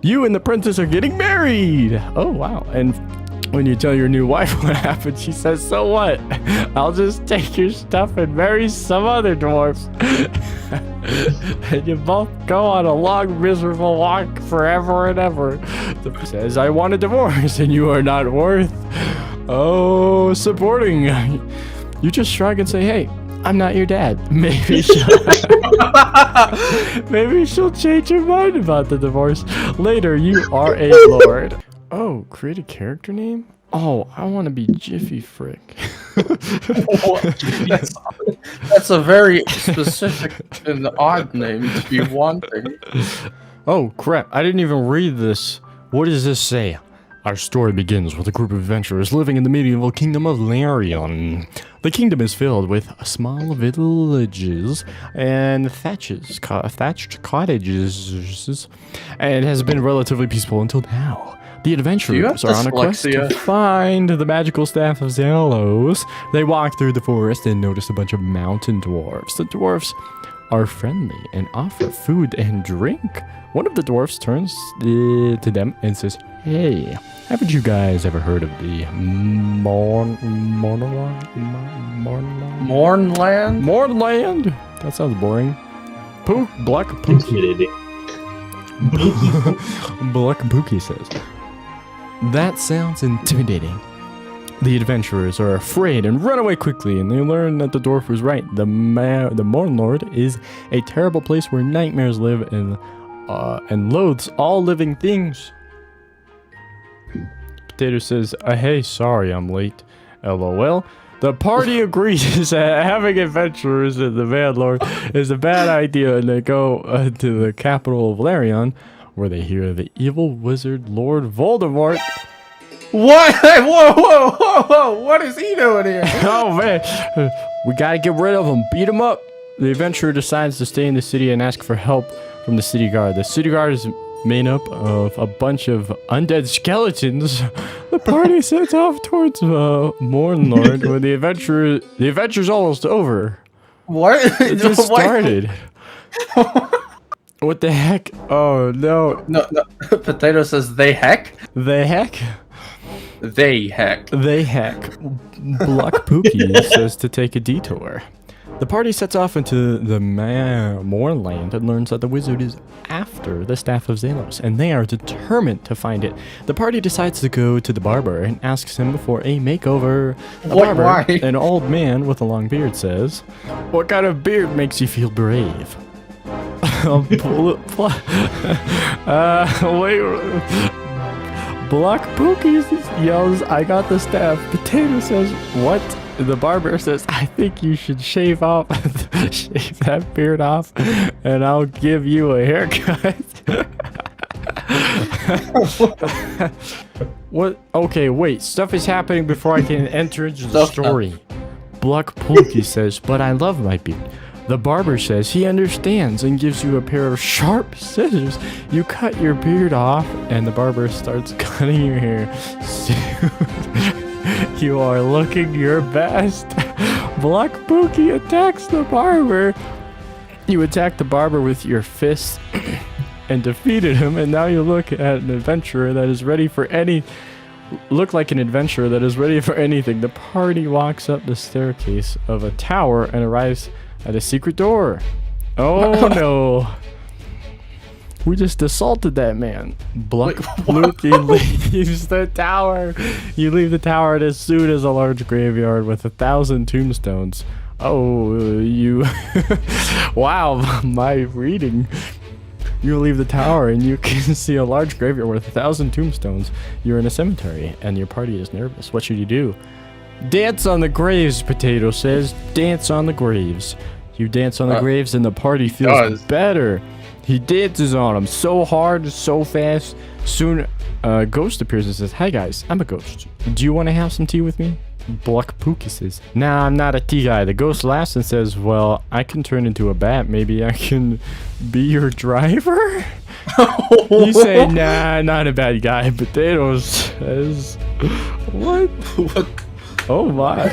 You and the princess are getting married. Oh, wow. And when you tell your new wife what happened, she says, so what? I'll just take your stuff and marry some other dwarfs. And you both go on a long, miserable walk forever and ever. The princess says, I want a divorce, and you are not worth, supporting. You just shrug and say, hey, I'm not your dad. Maybe she'll change her mind about the divorce. Later, you are a lord. Oh, create a character name? Oh, I want to be Jiffy Frick. That's a very specific and odd name to be wanting. Oh, crap. I didn't even read this. What does this say? Our story begins with a group of adventurers living in the medieval kingdom of Larion. The kingdom is filled with small villages and thatched cottages, and has been relatively peaceful until now. The adventurers are on a quest to find the magical staff of Zelos. They walk through the forest and notice a bunch of mountain dwarfs. The dwarfs are friendly and offer food and drink. One of the dwarfs turns to them and says, hey, haven't you guys ever heard of the Mornland? That sounds boring. Black Pookie. Black Pookie says, that sounds intimidating. The adventurers are afraid and run away quickly, and they learn that the dwarf was right. The Mornlord is a terrible place where nightmares live and loathes all living things. Potato says, hey, sorry I'm late. LOL. The party agrees that having adventurers in the Mornlord is a bad idea, and they go to the capital of Larion, where they hear the evil wizard Lord Voldemort. What? Whoa! What is he doing here? Oh man, we gotta get rid of him. Beat him up. The adventurer decides to stay in the city and ask for help from the city guard. The city guard is made up of a bunch of undead skeletons. The party sets off towards Mornlord when the adventure's almost over. What? It just started. What the heck? Oh no. No. Potato says they heck? The heck? They heck. They heck. Black Pookie says to take a detour. The party sets off into the Mornland and learns that the wizard is after the Staff of Zelos, and they are determined to find it. The party decides to go to the barber and asks him for a makeover. The barber, why? an old man with a long beard, says, what kind of beard makes you feel brave? Wait. Black Pookie yells, I got the staff. Potato says, what? The barber says, I think you should shave that beard off, and I'll give you a haircut. What? Okay, wait. Stuff is happening before I can enter into the story. Black Pookie says, but I love my beard. The barber says he understands and gives you a pair of sharp scissors. You cut your beard off, and the barber starts cutting your hair. You are looking your best. Black Pookie attacks the barber. You attack the barber with your fists and defeated him, and now you look at an adventurer that is ready for anything. The party walks up the staircase of a tower and arrives at a secret door. Oh no. We just assaulted that man. Black Pookie leaves the tower. You leave the tower as soon as a large graveyard with 1,000 tombstones. Oh, you... Wow, my reading. You leave the tower and you can see a large graveyard with 1,000 tombstones. You're in a cemetery and your party is nervous. What should you do? Dance on the graves, Potato says. Dance on the graves. You dance on the graves and the party feels better. He dances on them so hard, so fast. Soon, a ghost appears and says, hi guys, I'm a ghost. Do you want to have some tea with me? Black Pookie says, nah, I'm not a tea guy. The ghost laughs and says, well, I can turn into a bat. Maybe I can be your driver? You say, nah, not a bad guy. Potato says, what? Oh my.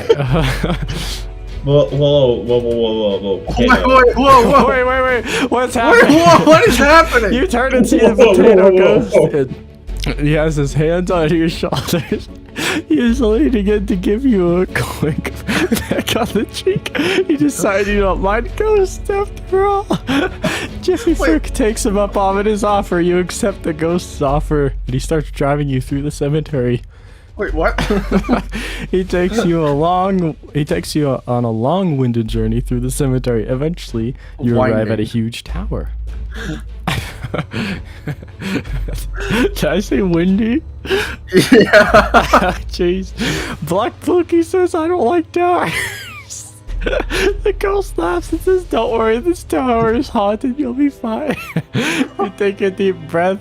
Whoa. Okay, Wait, whoa. Wait. What's happening? Whoa, what is happening? You turn into the potato ghost. And he has his hands on your shoulders. He is leaning in to give you a quick peck on the cheek. You decide you don't mind ghosts after all. Jiffy Frick takes him up on his offer. You accept the ghost's offer, and he starts driving you through the cemetery. Wait, what? He takes you on a long-winded journey through the cemetery. Eventually, you arrive at a huge tower. Did I say windy? Yeah. Jeez. Black Pookie says I don't like towers. The ghost laughs and says, "Don't worry, this tower is haunted. You'll be fine." You take a deep breath,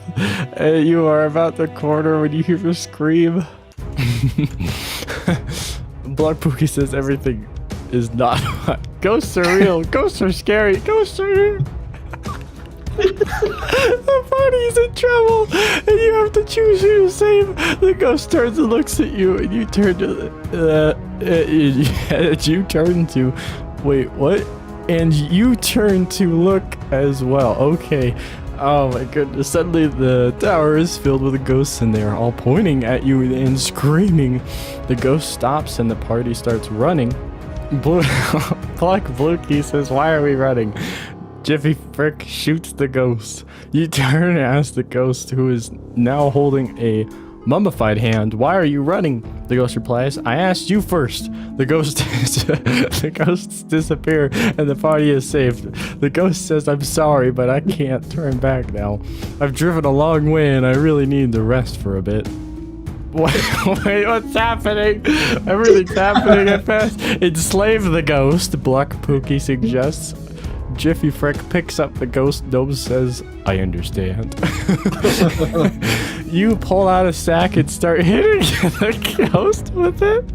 and you are about the corner when you hear a scream. Black Pookie says everything is not hot. Ghosts are real. Ghosts are scary. Ghosts are real. The party's in trouble, and you have to choose who to save. The ghost turns and looks at you, and you turn to you turn to. Wait, what? And you turn to look as well. Okay. Oh my goodness. Suddenly the tower is filled with ghosts and they are all pointing at you and screaming. The ghost stops and the party starts running. Black Blukey says, "Why are we running?" Jiffy Frick shoots the ghost. You turn and ask the ghost, who is now holding a mummified hand, "Why are you running?" The ghost replies, "I asked you first." The ghosts disappear and the party is saved. The ghost says, "I'm sorry, but I can't turn back now. I've driven a long way and I really need to rest for a bit." Wait, what's happening? Everything's happening at fast. Enslave the ghost, Black Pookie suggests. Jiffy Frick picks up the ghost. Gnome says, "I understand." You pull out a sack and start hitting the ghost with it.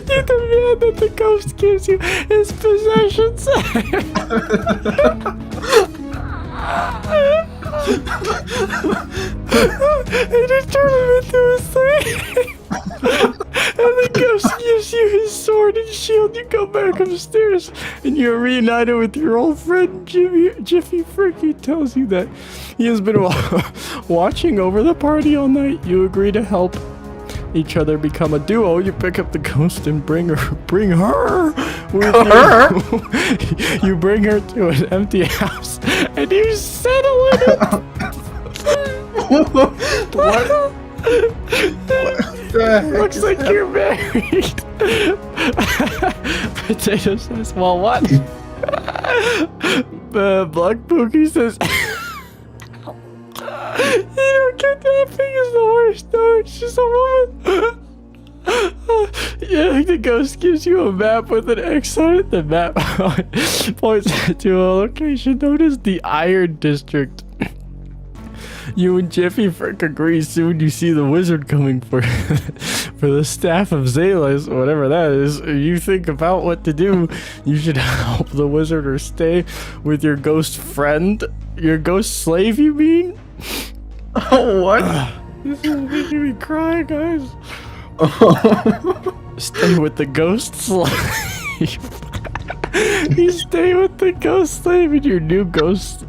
You demand that the ghost gives you his possessions. And you turn him into a slave. And the ghost gives you his sword and shield. You go back upstairs and you're reunited with your old friend Jiffy Frick. He tells you that he has been watching over the party all night. You agree to help each other become a duo. You pick up the ghost and bring her with you. You bring her to an empty house and you settle in it. What? Looks like you're married. Potato says, "Well, what?" Black Pookie says, "You don't get that thing is the worst. No, it's just a woman." Yeah, the ghost gives you a map with an X on it. The map points to a location known as the Iron District. You and Jiffy Frick agree. Soon you see the wizard coming for the staff of Zalis, whatever that is. You think about what to do. You should help the wizard or stay with your ghost friend. Your ghost slave, you mean? Oh, what? This is making me cry, guys. Stay with the ghost slave. You stay with the ghost slave and your new ghost.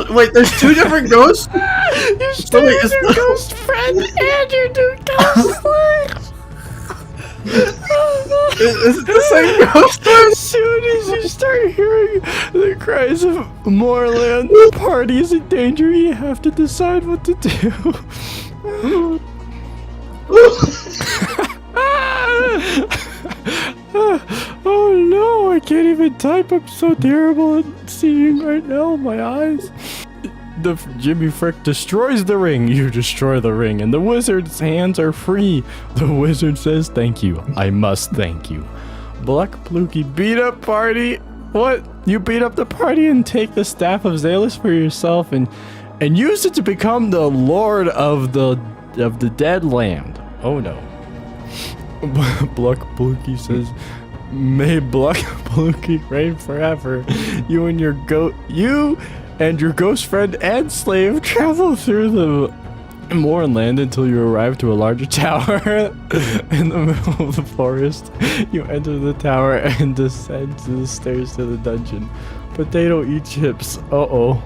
Wait, there's two different ghosts? You stay with your ghost friend and your new ghost slave. Is it the same ghost? As soon as you start hearing the cries of Moorland, the party is in danger. You have to decide what to do. Oh no, I can't even type. I'm so terrible at seeing right now. My eyes. The Jimmy Frick destroys the ring. You destroy the ring, and the wizard's hands are free. The wizard says, "Thank you. I must thank you." Black Pookie beat up party. What? You beat up the party and take the staff of Zalis for yourself, and use it to become the lord of the dead land. Oh no. Black Pookie says, "May Black Pookie reign forever." You and your ghost friend and slave travel through more inland until you arrive to a larger tower in the middle of the forest. You enter the tower and descend to the stairs to the dungeon. Potato eats chips. Uh-oh.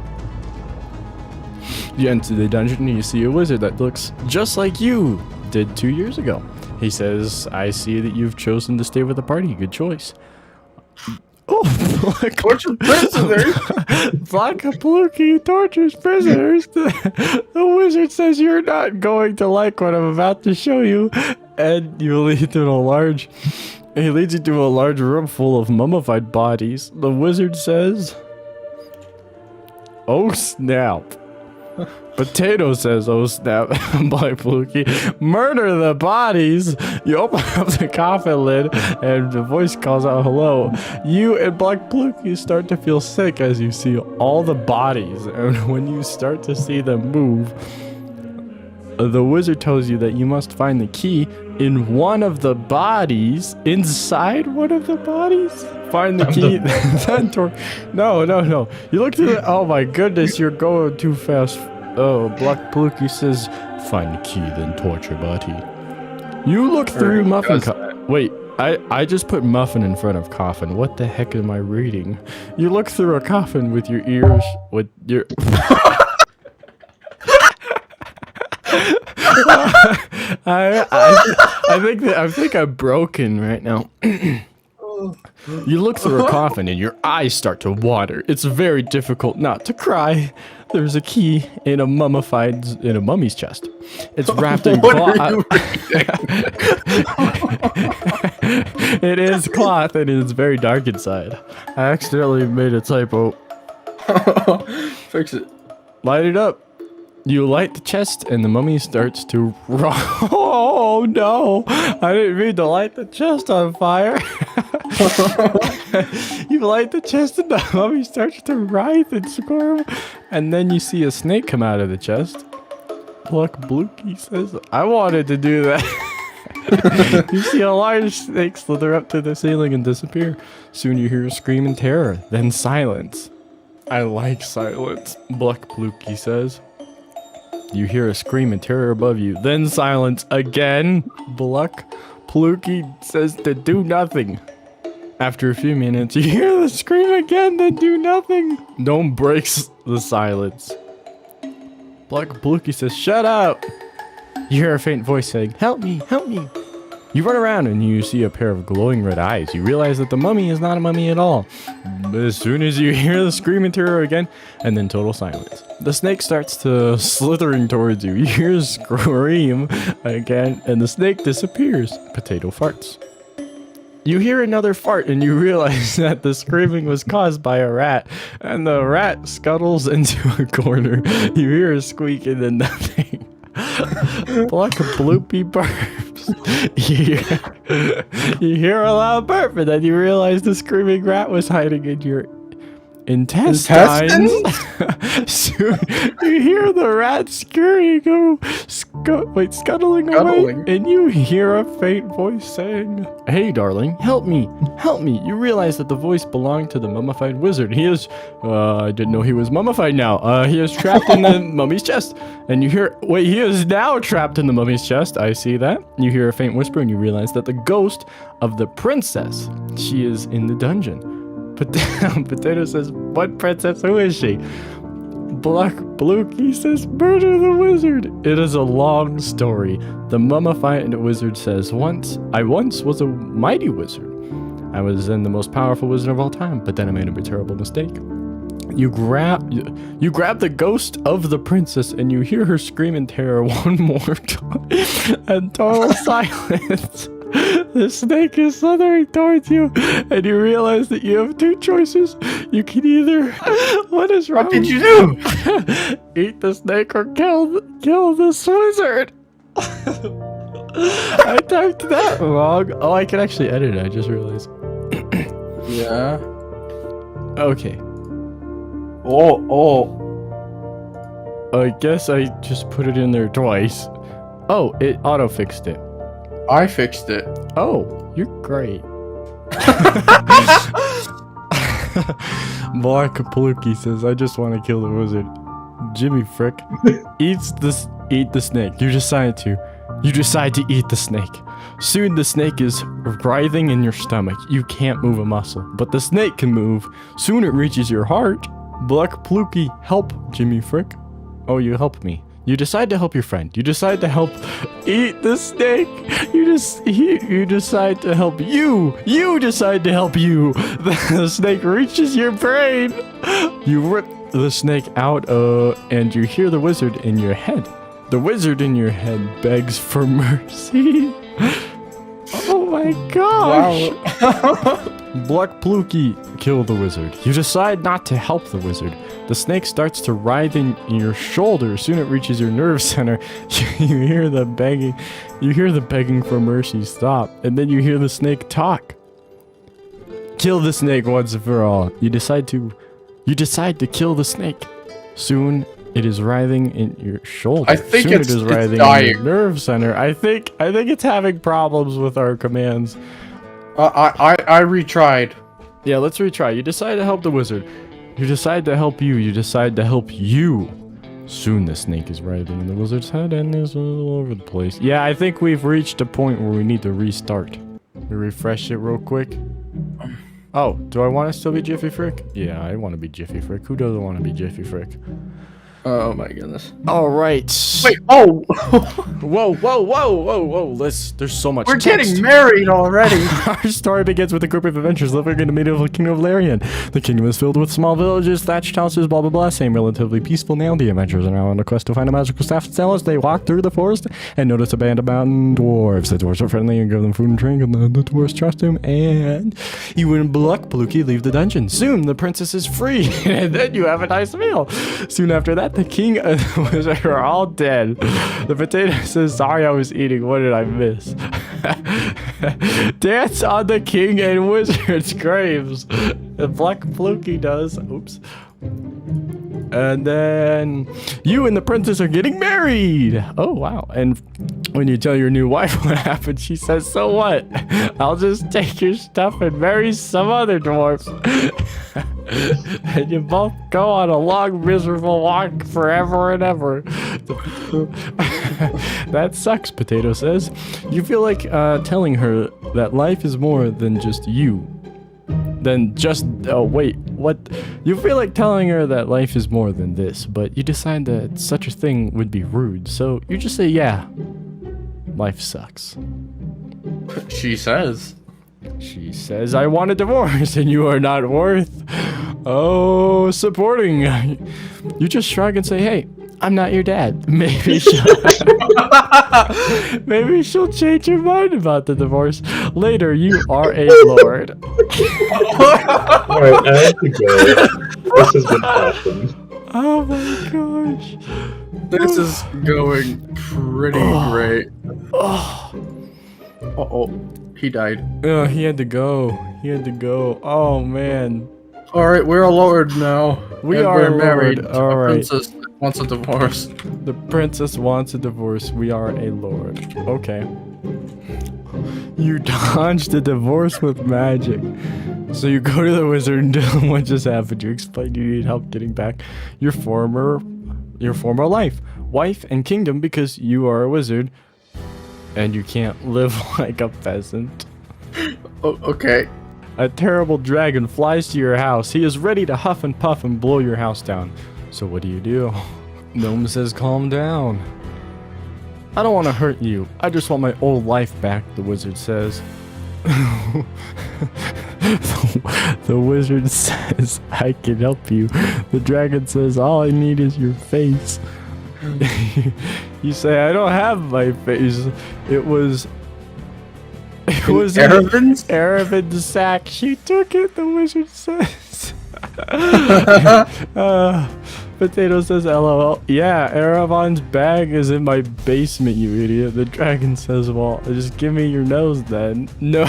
You enter the dungeon and you see a wizard that looks just like you did 2 years ago. He says, I see that you've chosen to stay with the party. Good choice. Oh, Torture prisoners. Black Kabuki tortures prisoners. The wizard says you're not going to like what I'm about to show you, and you lead to a large. He leads you to a large room full of mummified bodies. The wizard says, "Oh snap!" Potato says, "Oh snap!" Black Kabuki, murder the bodies. You open up the coffin lid, and the voice calls out, "Hello." You and Black Kabuki start to feel sick as you see all the bodies, and when you start to see them move, the wizard tells you that you must find the key in one of the bodies. Inside one of the bodies? Find the key. No. You look through the. Oh my goodness, you're going too fast. Oh, Black Kabuki says, find the key, then torture body. You look through muffin. Wait, I just put muffin in front of coffin. What the heck am I reading? You look through a coffin with your ears. With your. I think I'm broken right now. You look through a coffin and your eyes start to water. It's very difficult not to cry. There's a key in a mummy's chest. It's wrapped in cloth. It is cloth and it is very dark inside. I accidentally made a typo. Fix it. Light it up. You light the chest and the mummy starts to rock. Oh no! I didn't mean to light the chest on fire. You light the chest and the mummy starts to writhe and squirm. And then you see a snake come out of the chest. Black Kabuki says, I wanted to do that. You see a large snake slither up to the ceiling and disappear. Soon you hear a scream in terror, then silence. I like silence, Black Kabuki says. You hear a scream in terror above you, then silence again. Black Kabuki says to do nothing. After a few minutes, you hear the scream again, then do nothing. Gnome breaks the silence. Black Kabuki says, shut up. You hear a faint voice saying, help me, help me. You run around and you see a pair of glowing red eyes. You realize that the mummy is not a mummy at all. But as soon as you hear the screaming terror again, and then total silence. The snake starts to slithering towards you. You hear a scream again, and the snake disappears. Potato farts. You hear another fart and you realize that the screaming was caused by a rat, and the rat scuttles into a corner. You hear a squeak and then nothing. Black Kabuki burps. You hear a loud burp, and then you realize the screaming rat was hiding in your intestines. Soon you hear the rat scurrying, scuttling away, and you hear a faint voice saying, hey darling, help me, help me. You realize that the voice belonged to the mummified wizard. He is, I didn't know he was mummified now. He is trapped in the mummy's chest. And you hear, wait, he is now trapped in the mummy's chest. I see that. You hear a faint whisper and you realize that the ghost of the princess, she is in the dungeon. Potato says, what princess? Who is she? Black Kabuki says, murder the wizard. It is a long story. The mummified wizard says, I once was a mighty wizard. I was then the most powerful wizard of all time, but then I made a terrible mistake. You grab the ghost of the princess and you hear her scream in terror one more time. And total silence. The snake is slithering towards you, and you realize that you have two choices. You can either... What is wrong? What did you do? Eat the snake or kill this wizard. I typed that wrong. Oh, I can actually edit it. I just realized. Yeah. Okay. Oh. I guess I just put it in there twice. Oh, it auto-fixed it. I fixed it. Oh, you're great. Black Kabuki says, I just want to kill the wizard. Jimmy Frick eats this eat the snake. You decide to. You decide to eat the snake. Soon the snake is writhing in your stomach. You can't move a muscle, but the snake can move. Soon it reaches your heart. Bluck Pluky, help Jimmy Frick. Oh, you help me. You decide to help your friend. You decide to help eat the snake. You decide to help you. You decide to help you. The snake reaches your brain. You rip the snake out and you hear the wizard in your head. The wizard in your head begs for mercy. Oh my gosh. Wow. Bluck Pluky, kill the wizard. You decide not to help the wizard. The snake starts to writhe in your shoulder. Soon it reaches your nerve center. You hear the begging. You hear the begging for mercy stop. And then you hear the snake talk. Kill the snake once and for all. You decide to kill the snake. Soon it is writhing in your shoulder. I think Soon it's it is writhing dying. in your nerve center. I think it's having problems with our commands. I retried. Yeah, let's retry. You decide to help the wizard. You decide to help you. You decide to help you. Soon the snake is writhing in the wizard's head and is all over the place. Yeah, I think we've reached a point where we need to restart. We refresh it real quick. Oh, do I want to still be Jiffy Frick? Yeah, I want to be Jiffy Frick. Who doesn't want to be Jiffy Frick? Oh my goodness. All right. Wait, oh! Whoa. There's so much We're text. getting married already! Our story begins with a group of adventurers living in the medieval kingdom of Larian. The kingdom is filled with small villages, thatched houses, blah blah blah. Same relatively peaceful now. The adventurers are now on a quest to find a magical staff to sell as they walk through the forest and notice a band of mountain dwarves. The dwarves are friendly and give them food and drink, and the dwarves trust them. And you and Bluck Pluky leave the dungeon. Soon the princess is free, and then you have a nice meal. Soon after that, the king and the wizard are all dead. The potato says, "Sorry, I was eating. What did I miss?" Dance on the king and wizard's graves. The Bluck Pluky does. Oops. And then you and the princess are getting married. Oh, wow. And when you tell your new wife what happened, she says, "So what? I'll just take your stuff and marry some other dwarf." And you both go on a long, miserable walk forever and ever. That sucks, Potato says. You feel like telling her that life is more than just you. What? You feel like telling her that life is more than this, but you decide that such a thing would be rude, so you just say, "Yeah, life sucks." She says. She says, "I want a divorce, and you are not worth, supporting." You just shrug and say, "Hey, I'm not your dad." Maybe she'll change her mind about the divorce. Later, you are a lord. Alright, I have to go. This has been awesome. Oh my gosh. This is going pretty great. Oh. Uh-oh. He died. He had to go. Oh man. Alright, we're a lord now. We and are we're a married. lord. All right. Princess wants a divorce. The princess wants a divorce. We are a lord. Okay. You dodged a divorce with magic. So you go to the wizard and tell him what just happened. You explain you need help getting back your former life, wife, and kingdom because you are a wizard and you can't live like a peasant. Oh, okay. A terrible dragon flies to your house. He is ready to huff and puff and blow your house down. So what do? Gnome says, "Calm down. I don't want to hurt you. I just want my old life back," the wizard says. The wizard says, "I can help you." The dragon says, "All I need is your face." You say, "I don't have my face. It was Aravin's? Aravin's sack. She took it," the wizard says. Potato says, "LOL. Yeah, Aravan's bag is in my basement, you idiot." The dragon says, "Well, just give me your nose then." No,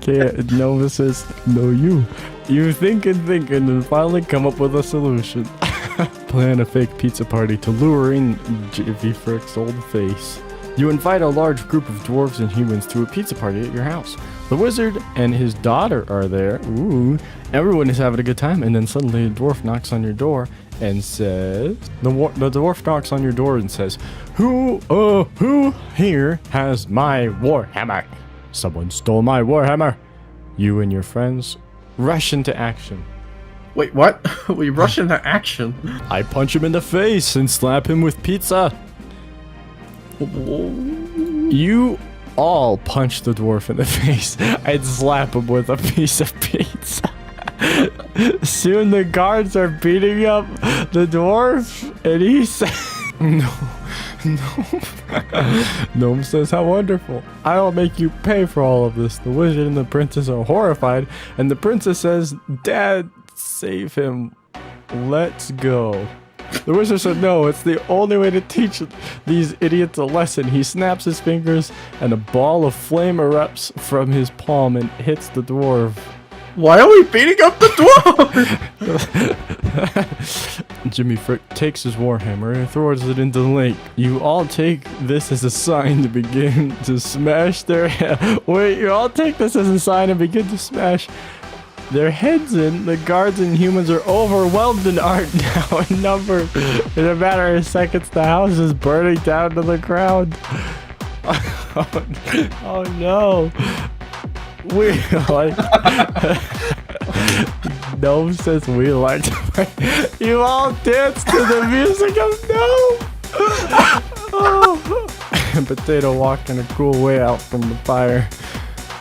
can't. Nova says, "No, you." You think and then finally come up with a solution. Plan a fake pizza party to lure in Jiffy Frick's old face. You invite a large group of dwarves and humans to a pizza party at your house. The wizard and his daughter are there. Ooh. Everyone is having a good time, and then suddenly a dwarf knocks on your door and says, the dwarf knocks on your door and says, who here has my warhammer? Someone stole my warhammer. You and your friends rush into action. Wait, what? We rush into action. I punch him in the face and slap him with pizza. You all punch the dwarf in the face and slap him with a piece of pizza. Soon the guards are beating up the dwarf, and he says, no. Gnome says, how wonderful. I'll make you pay for all of this. The wizard and the princess are horrified, and the princess says, Dad, save him. Let's go. The wizard said, no, it's the only way to teach these idiots a lesson. He snaps his fingers, and a ball of flame erupts from his palm and hits the dwarf. Why are we beating up the dwarf? Jimmy Frick takes his warhammer and throws it into the lake. You all take this as a sign to begin to smash their Wait, you all take this as a sign and begin to smash their heads in. The guards and humans are overwhelmed and are now in number. In a matter of seconds, the house is burning down to the ground. Oh no. We like Gnome says we like to play. You all dance to the music of Gnome. Oh. Potato walked in a cool way out from the fire.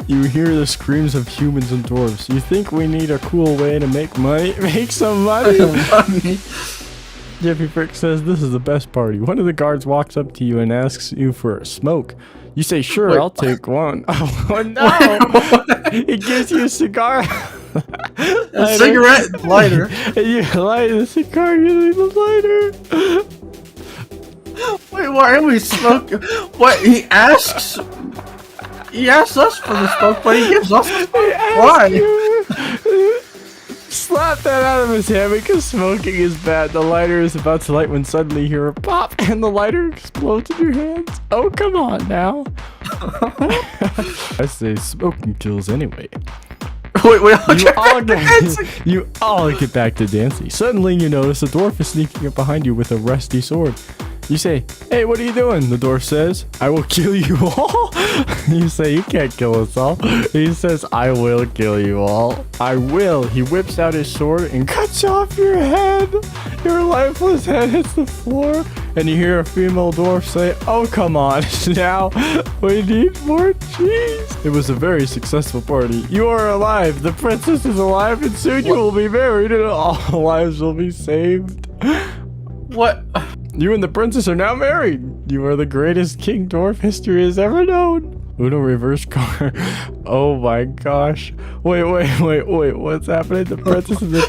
You hear the screams of humans and dwarves. You think we need a cool way to make money? Make some money. Jeffy Frick says this is the best party. One of the guards walks up to you and asks you for a smoke. You say, sure, wait, I'll take one. Oh, no. He gives you a cigar. A cigarette lighter. And you light the cigar, you leave the lighter. Wait, why are we smoking? What, he asks us for the smoke, but he gives us the smoke. Why? Slap that out of his hand because smoking is bad. The lighter is about to light when suddenly you hear a pop and the lighter explodes in your hands. Oh, come on now. I say smoking kills anyway. Wait, you all get back to dancing. Suddenly you notice a dwarf is sneaking up behind you with a rusty sword. You say, hey, what are you doing? The dwarf says, I will kill you all. You say, you can't kill us all. He says, I will kill you all. I will. He whips out his sword and cuts off your head. Your lifeless head hits the floor. And you hear a female dwarf say, oh, come on. Now we need more cheese. It was a very successful party. You are alive. The princess is alive. And soon you will be married and all lives will be saved. What? You and the princess are now married. You are the greatest king dwarf history has ever known. Uno reverse car. Oh my gosh. Wait. What's happening? The princess is the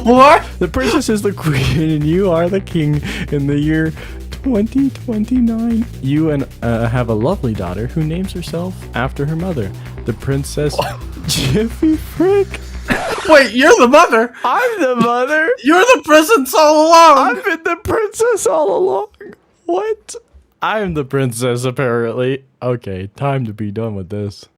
what? The princess is the queen and you are the king in the year 2029. You and have a lovely daughter who names herself after her mother, the princess Jiffy Frick. Wait, you're the mother. I'm the mother. You're the princess all along. I've been the princess all along. What? I'm the princess, apparently. Okay, time to be done with this.